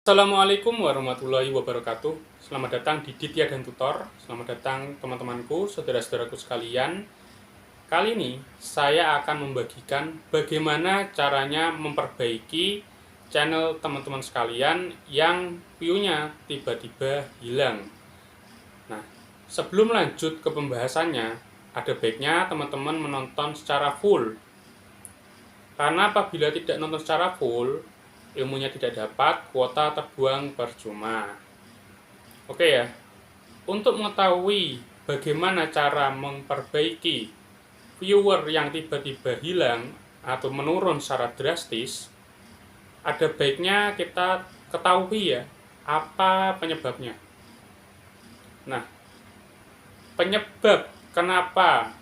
Assalamualaikum warahmatullahi wabarakatuh. Selamat datang di Ditya dan Tutor. Selamat datang teman-temanku, saudara-saudaraku sekalian. Kali ini saya akan membagikan bagaimana caranya memperbaiki channel teman-teman sekalian yang view-nya tiba-tiba hilang. Nah, sebelum lanjut ke pembahasannya, ada baiknya teman-teman menonton secara full. Karena apabila tidak nonton secara full, ilmunya tidak dapat, kuota terbuang percuma. Oke ya, untuk mengetahui bagaimana cara memperbaiki viewer yang tiba-tiba hilang atau menurun secara drastis, ada baiknya kita ketahui ya, apa penyebabnya. Nah, penyebab kenapa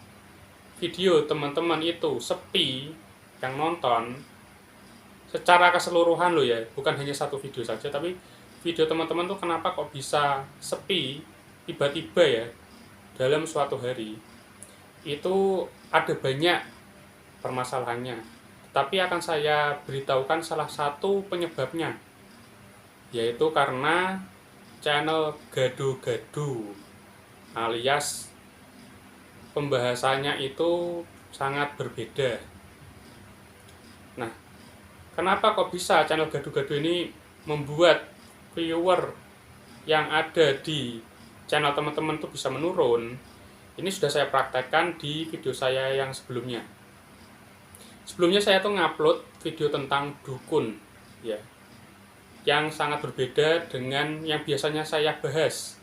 video teman-teman itu sepi yang nonton, secara keseluruhan loh ya, bukan hanya satu video saja, tapi video teman-teman tuh kenapa kok bisa sepi tiba-tiba ya dalam suatu hari, itu ada banyak permasalahannya, tapi akan saya beritahukan salah satu penyebabnya, yaitu karena channel gado-gado, alias pembahasannya itu sangat berbeda. Nah, kenapa kok bisa channel gado-gado ini membuat viewer yang ada di channel teman-teman tuh bisa menurun? Ini sudah saya praktekkan di video saya yang sebelumnya. Sebelumnya saya tuh ngupload video tentang dukun ya, yang sangat berbeda dengan yang biasanya saya bahas.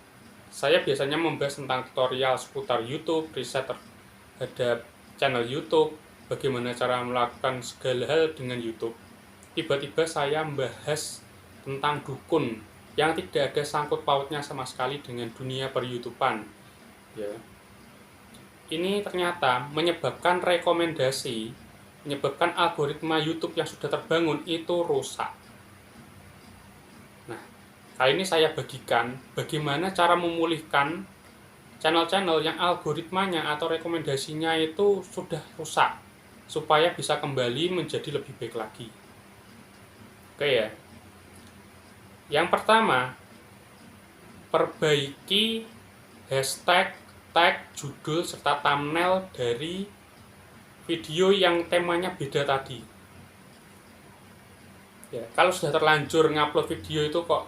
Saya biasanya membahas tentang tutorial seputar YouTube, riset terhadap channel YouTube, bagaimana cara melakukan segala hal dengan YouTube. Tiba-tiba saya membahas tentang dukun yang tidak ada sangkut pautnya sama sekali dengan dunia per-YouTubean. Ya. Ini ternyata menyebabkan rekomendasi, menyebabkan algoritma YouTube yang sudah terbangun itu rusak. Nah, kali ini saya bagikan bagaimana cara memulihkan channel-channel yang algoritmanya atau rekomendasinya itu sudah rusak, supaya bisa kembali menjadi lebih baik lagi. Oke ya. Yang pertama, perbaiki hashtag, tag, judul, serta thumbnail dari video yang temanya beda tadi. Ya, kalau sudah terlanjur ngupload video itu kok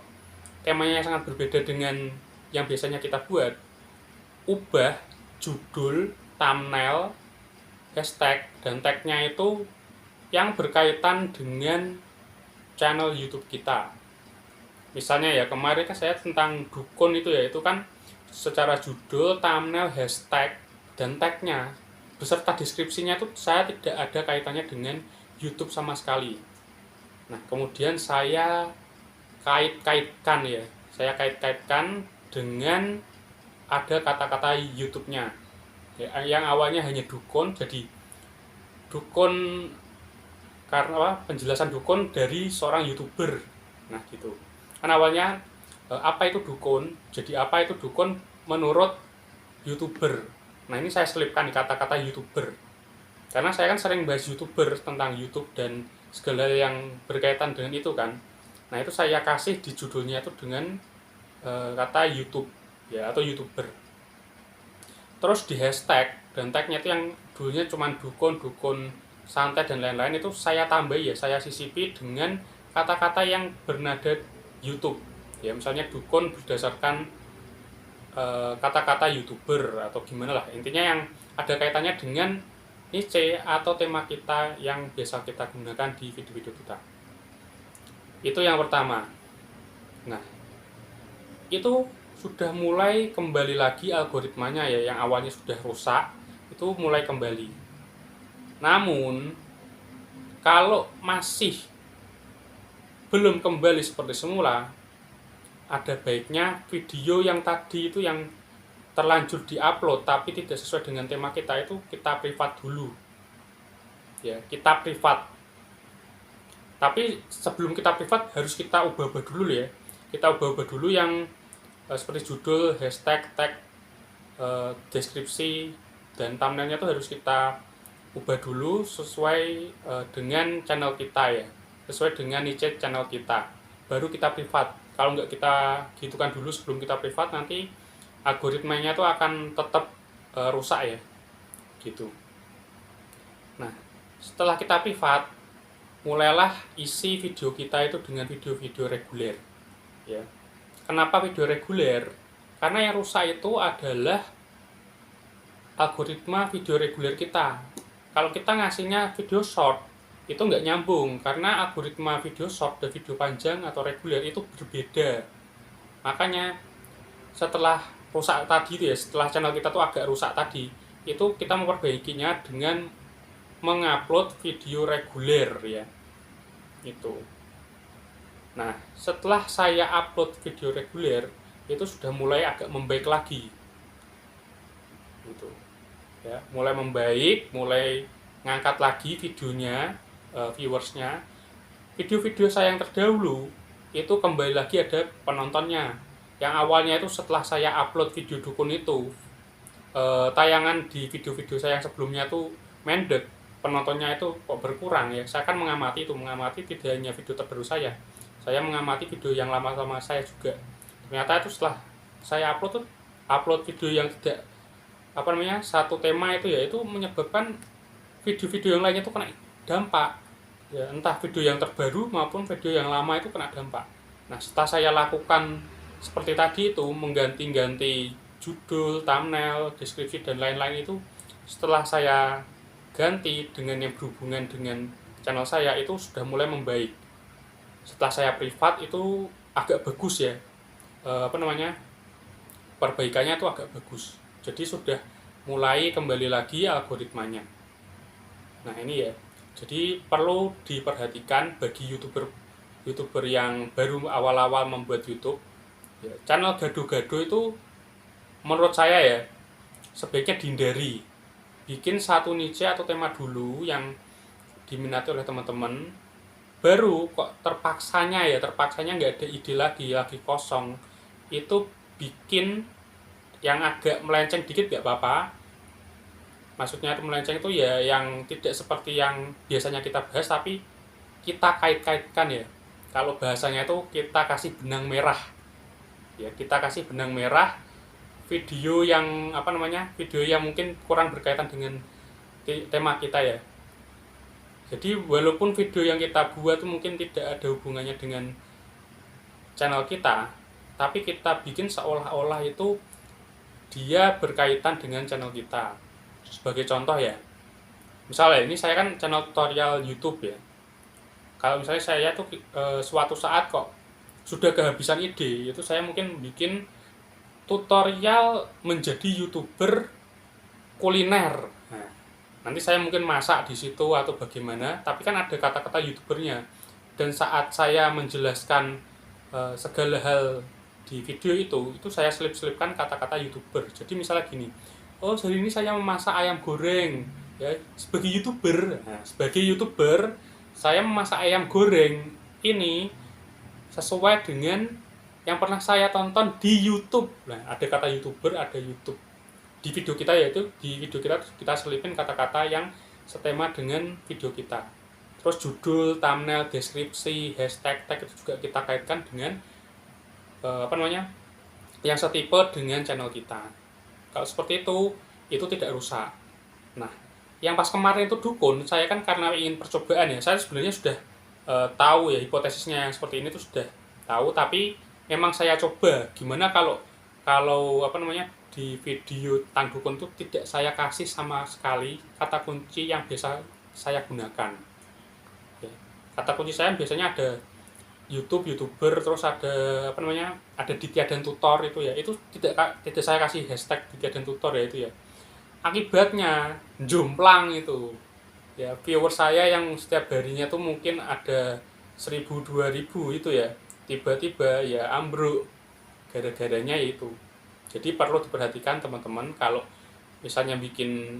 temanya sangat berbeda dengan yang biasanya kita buat, ubah judul, thumbnail, hashtag, dan tagnya itu yang berkaitan dengan channel YouTube kita. Misalnya ya, kemarin kan saya tentang dukun itu ya, itu kan secara judul, thumbnail, hashtag, dan tagnya beserta deskripsinya itu saya tidak ada kaitannya dengan YouTube sama sekali. Nah, kemudian saya kait-kaitkan ya, saya kait-kaitkan dengan ada kata-kata YouTube-nya ya, yang awalnya hanya dukun, jadi dukun karena apa? Penjelasan dukun dari seorang YouTuber. Nah, gitu. Kan awalnya apa itu dukun? Jadi apa itu dukun menurut YouTuber. Nah, ini saya selipkan di kata-kata YouTuber. Karena saya kan sering bahas YouTuber tentang YouTube dan segala yang berkaitan dengan itu kan. Nah, itu saya kasih di judulnya itu dengan kata YouTube ya, atau YouTuber. Terus di hashtag dan tagnya itu yang dulunya cuma dukun santai dan lain-lain, itu saya tambah ya, saya sisipi dengan kata-kata yang bernada YouTube ya, misalnya dukun berdasarkan kata-kata YouTuber atau gimana lah, intinya yang ada kaitannya dengan niche atau tema kita yang biasa kita gunakan di video-video kita. Itu yang pertama. Nah, itu sudah mulai kembali lagi algoritmanya ya, yang awalnya sudah rusak itu mulai kembali. Namun kalau masih belum kembali seperti semula, ada baiknya video yang tadi itu yang terlanjur diupload tapi tidak sesuai dengan tema kita itu kita privat dulu ya, kita privat. Tapi sebelum kita privat harus kita ubah-ubah dulu ya, kita ubah-ubah dulu yang seperti judul, hashtag, tag, deskripsi, dan thumbnailnya itu harus kita ubah dulu sesuai dengan channel kita ya, sesuai dengan niche channel kita. baru kita privat. Kalau nggak kita gitukan dulu sebelum kita privat, nanti algoritmanya itu akan tetap rusak ya, gitu. Nah, setelah kita privat, mulailah isi video kita itu dengan video-video reguler. Ya, kenapa video reguler? Karena yang rusak itu adalah algoritma video reguler kita. Kalau kita ngasihnya video short, itu nggak nyambung karena algoritma video short dan video panjang atau reguler itu berbeda. Makanya setelah rusak tadi itu ya, setelah channel kita tuh agak rusak tadi, itu kita memperbaikinya dengan mengupload video reguler ya. Itu. Nah, setelah saya upload video reguler, itu sudah mulai agak membaik lagi. Gitu. Ya, mulai membaik, mulai ngangkat lagi videonya, viewersnya. Video-video saya yang terdahulu itu kembali lagi ada penontonnya. Yang awalnya itu setelah saya upload video dukun itu, tayangan di video-video saya yang sebelumnya tuh mendek, penontonnya itu kok berkurang ya. Saya kan mengamati tidak hanya video terbaru saya mengamati video yang lama-lama saya juga. Ternyata itu setelah saya upload video yang tidak satu tema itu ya, itu menyebabkan video-video yang lainnya itu kena dampak ya, entah video yang terbaru maupun video yang lama itu kena dampak. Nah, setelah saya lakukan seperti tadi itu, mengganti-ganti judul, thumbnail, deskripsi dan lain-lain itu, setelah saya ganti dengan yang berhubungan dengan channel saya, itu sudah mulai membaik. Setelah saya privat itu agak bagus ya, perbaikannya itu agak bagus. Jadi sudah mulai kembali lagi algoritmanya. Nah ini ya, jadi perlu diperhatikan bagi youtuber yang baru awal-awal membuat YouTube ya, channel gado-gado itu menurut saya ya sebaiknya dihindari. Bikin satu niche atau tema dulu yang diminati oleh teman-teman, baru kok terpaksanya nggak ada ide lagi kosong, itu bikin yang agak melenceng dikit nggak apa-apa. Maksudnya itu melenceng itu ya yang tidak seperti yang biasanya kita bahas, tapi kita kait-kaitkan ya. Kalau bahasanya itu kita kasih benang merah ya, kita kasih benang merah video yang video yang mungkin kurang berkaitan dengan tema kita ya. Jadi walaupun video yang kita buat itu mungkin tidak ada hubungannya dengan channel kita, tapi kita bikin seolah-olah itu dia berkaitan dengan channel kita. Sebagai contoh ya, misalnya ini saya kan channel tutorial YouTube ya. Kalau misalnya saya tuh suatu saat kok sudah kehabisan ide, itu saya mungkin bikin tutorial menjadi YouTuber kuliner. Nah, nanti saya mungkin masak di situ atau bagaimana, tapi kan ada kata-kata YouTubernya. Dan saat saya menjelaskan segala hal di video itu saya selip-selipkan kata-kata YouTuber. Jadi misalnya gini, oh hari ini saya memasak ayam goreng ya, sebagai YouTuber saya memasak ayam goreng ini sesuai dengan yang pernah saya tonton di YouTube. Nah, ada kata YouTuber, ada YouTube di video kita, yaitu di video kita selipin kata-kata yang setema dengan video kita. Terus judul, thumbnail, deskripsi, hashtag, tag itu juga kita kaitkan dengan yang setipe dengan channel kita. Kalau seperti itu tidak rusak. Nah, yang pas kemarin itu dukun, saya kan karena ingin percobaan ya, saya sebenarnya sudah tahu ya hipotesisnya yang seperti ini itu sudah tahu, tapi memang saya coba gimana kalau di video tentang dukun itu tidak saya kasih sama sekali kata kunci yang biasa saya gunakan. Ya, kata kunci saya biasanya ada YouTuber, terus ada ada Ditya dan Tutor itu ya, itu tidak saya kasih hashtag Ditya dan Tutor ya itu ya. Akibatnya jomplang itu ya, viewer saya yang setiap harinya tuh mungkin ada 1000-2000 itu ya, tiba-tiba ya ambruk gara-garanya itu. Jadi perlu diperhatikan teman-teman, kalau misalnya bikin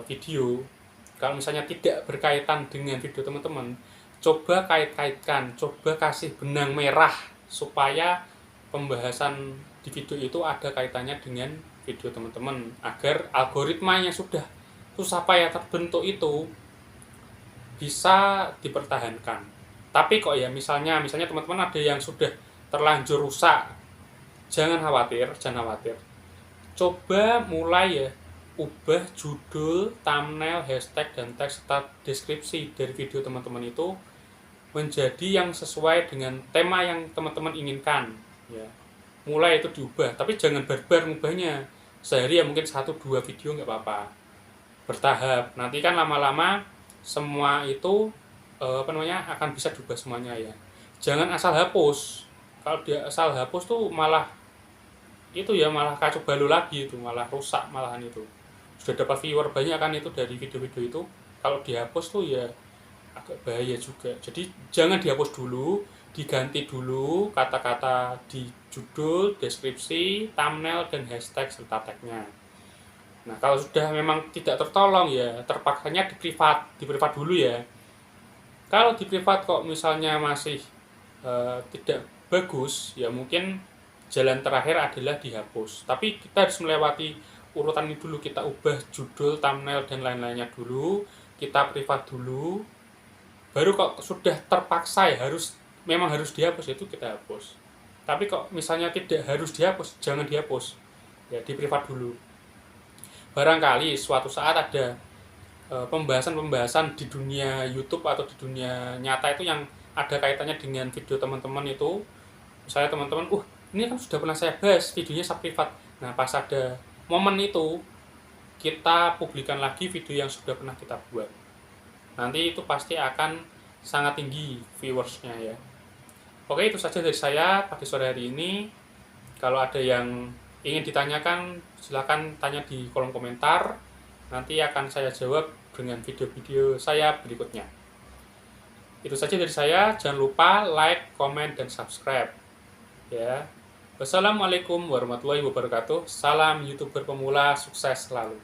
video, kalau misalnya tidak berkaitan dengan video teman-teman, coba kait-kaitkan, coba kasih benang merah supaya pembahasan di video itu ada kaitannya dengan video teman-teman, agar algoritma yang sudah susah payah terbentuk itu bisa dipertahankan. Tapi kok ya misalnya teman-teman ada yang sudah terlanjur rusak, jangan khawatir. Coba mulai ya, ubah judul, thumbnail, hashtag, dan teks serta deskripsi dari video teman-teman itu menjadi yang sesuai dengan tema yang teman-teman inginkan ya. Mulai itu diubah, tapi jangan barbar ngubahnya. Sehari ya mungkin 1-2 video nggak apa-apa, bertahap. Nanti kan lama-lama semua itu akan bisa diubah semuanya ya. Jangan asal hapus. Kalau dia asal hapus tuh malah kacau balau lagi, itu malah rusak malahan. Itu sudah dapat viewer banyak kan itu dari video-video itu, kalau dihapus tuh ya agak bahaya juga. Jadi jangan dihapus dulu, diganti dulu kata-kata di judul, deskripsi, thumbnail, dan hashtag serta tagnya. Nah, kalau sudah memang tidak tertolong ya terpaksanya di privat dulu ya. Kalau di privat kok misalnya masih tidak bagus, ya mungkin jalan terakhir adalah dihapus. Tapi kita harus melewati urutan ini dulu, kita ubah judul, thumbnail, dan lain-lainnya dulu, kita privat dulu, baru kok sudah terpaksa ya memang harus dihapus, itu kita hapus. Tapi kok misalnya tidak harus dihapus, jangan dihapus ya, di privat dulu. Barangkali suatu saat ada pembahasan di dunia YouTube atau di dunia nyata itu yang ada kaitannya dengan video teman-teman itu. Misalnya teman-teman, ini kan sudah pernah saya bahas, videonya saya privat. Nah, pas ada momen itu, kita publikan lagi video yang sudah pernah kita buat. Nanti itu pasti akan sangat tinggi viewersnya ya. Oke, itu saja dari saya pada sore hari ini. Kalau ada yang ingin ditanyakan, silakan tanya di kolom komentar. Nanti akan saya jawab dengan video-video saya berikutnya. Itu saja dari saya. Jangan lupa like, comment, dan subscribe. Ya. Wassalamualaikum warahmatullahi wabarakatuh. Salam YouTuber pemula, sukses selalu.